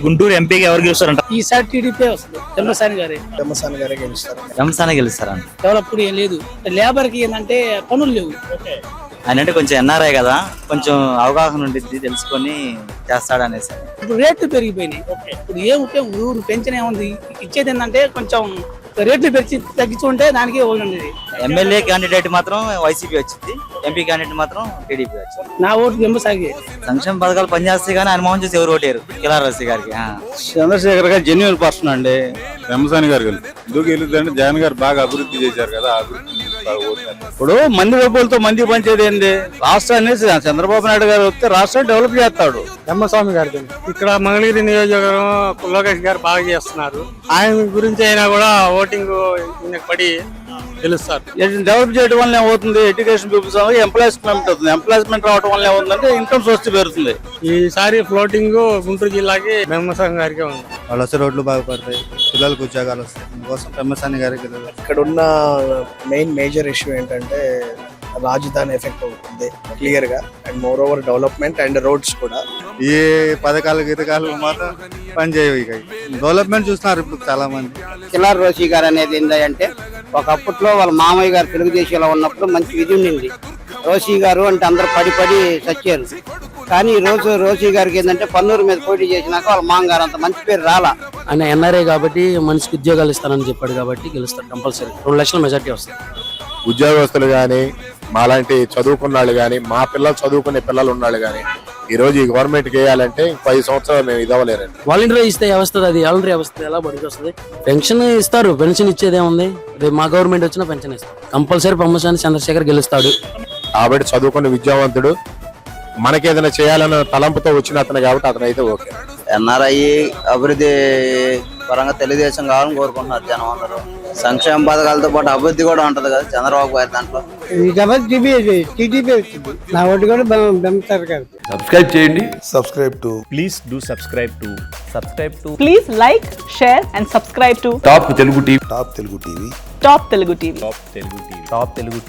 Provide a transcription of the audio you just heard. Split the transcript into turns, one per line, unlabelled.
గుంటూరు ఎంపీకి ఎవరు గెలుస్తారంట?
ఈసారి టీడీపీ వస్తుంది. పెమ్మసాని గారే
గెలుస్తారు.
రంసానే గెలుస్తారంట.
డెవలప్డ్ ఏం లేదు. లేబర్ కి ఏంటంటే పనులు లేవు.
ఆయన అంటే కొంచెం ఎన్ఆర్ఐ కదా, కొంచెం అవగాహన ఉండిద్ది, తెలుసుకొని చేస్తాడనేసి.
ఇప్పుడు రేట్లు పెరిగిపోయినాయి. ఇప్పుడు ఏముంటే ఊరు పెంచిన ఏముంది, ఇచ్చేది ఏంటంటే కొంచెం రేట్లు పెంచి తగ్గించుకుంటే దానికి ఉండేది.
ఎమ్మెల్యే క్యాండిడేట్ మాత్రం వైసీపీ వచ్చింది, ఎంపీ క్యాండిడేట్ మాత్రం టీడీపీ వచ్చింది.
నా ఓటు పెమ్మసాగి.
సంక్షేమ పథకాలు పనిచేస్తాయి కానీ ఆయన మోహన్ చూసి ఎవరు ఓటేరు. కిలారసి గారికి.
చంద్రశేఖర్ గారు జెన్యున్ పర్సన్ అండి. పెమ్మసాని గారు ఎందుకు గెలుద్దంటే జగన్ గారు బాగా అభివృద్ధి చేశారు కదా, ఇప్పుడు మంది డబ్బులతో మంది పంచేది ఏంది? రాష్ట్రాన్ని చంద్రబాబు నాయుడు గారు వస్తే రాష్ట్రాన్ని డెవలప్ చేస్తాడు.
పెమ్మస్వామి గారి ఇక్కడ మంగళగిరి నియోజకవర్గం లోకేష్ గారు బాగా చేస్తున్నారు. ఆయన గురించి అయినా కూడా ఓటింగ్ పడి గెలుస్తారు.
డెవలప్ చేయడం వల్ల ఏమవుతుంది? ఎడ్యుకేషన్ పీపుల్స్ ఎంప్లాయ్మెంట్ అవుతుంది. ఎంప్లాయ్మెంట్ రావడం వల్ల ఏమవుతుందంటే ఇన్కమ్ సోర్స్ పెరుగుతుంది.
ఈసారి ఫ్లోటింగ్ గుంటూరు జిల్లాకి పెమ్మస్వామి గారికి ఉంది.
వాళ్ళు వస్తే రోడ్లు బాగుపడతాయి, పిల్లలకు ఉద్యోగాలు వస్తాయి. అందుకోసం పెమ్మసాని గారికి
ఇక్కడ ఉన్న మేజర్ ఇష్యూ ఏంటంటే రాజధాని ఎఫెక్ట్ అవుతుంది క్లియర్ గా, and more over development and roads కూడా.
ఈ పథకాలు గితకాలు మాత్రం పనిచేయవు. ఇక డెవలప్మెంట్ చూస్తున్నారు ఇప్పుడు చాలా మంది.
కిలార్ రోషి గారు అనేది ఏంటంటే ఒకప్పట్లో వాళ్ళ మామయ్య గారు తెలుగుదేశంలో ఉన్నప్పుడు మంచి విధి ఉండింది. రోషి గారు అంటే అందరూ పడి చచ్చారు. కానీ ఈ రోజు రోషి గారికి ఏంటంటే పన్నూరు మీద పోటీ చేసినాక వాళ్ళ మామగారు అంత మంచి పేరు రాలా.
ఆయన ఎన్ఆర్ఐ కాబట్టి మనిషికి ఉద్యోగాలు ఇస్తానని చెప్పాడు కాబట్టి గెలుస్తారు కంపల్సరీ. 2 లక్షల మెజార్టీ వస్తుంది.
ఉద్యోగస్తులు కానీ, మాలాంటి చదువుకున్న వాళ్ళు కానీ, మా పిల్లలు చదువుకునే పిల్లలు ఉన్నాళ్ళు కానీ ఈ రోజు ఈ గవర్నమెంట్కి వేయాలంటే 5 సంవత్సరాలు మేము ఇదవ్వలేరండి.
వాలంటీర్ ఇస్తే వస్తుంది, అది వాలంటీర్ వస్తుంది, ఎలా బడికి వస్తుంది? పెన్షన్ ఇస్తారు. పెన్షన్ ఇచ్చేదే ఉంది. రేపు మా గవర్నమెంట్ వచ్చినా పెన్షన్ ఇస్తారు. కంపల్సరీ పెమ్మసాని చంద్రశేఖర్ గెలుస్తాడు.
కాబట్టి చదువుకున్న విద్యావంతుడు, మనకేదైనా చేయాలన్న తలంపుతో వచ్చిన అతను కాబట్టి అతను అయితే ఓకే.
ఎన్ఆర్ఐ అభివృద్ధి పరంగా తెలుగుదేశం కావాలని కోరుకుంటున్నారు జనం అందరూ. సంక్షేమ పథకాలతో పాటు అభివృద్ధి కూడా ఉంటది కదా చంద్రబాబు గారి దాంట్లో.
టీడీపీ వచ్చింది. నా ఓటు కూడా
సబ్స్క్రైబ్ చేయండి.
Subscribe to
please do subscribe to
please like, share and subscribe to
top Telugu TV.
Top Telugu TV.
Top Telugu TV.
Top Telugu TV.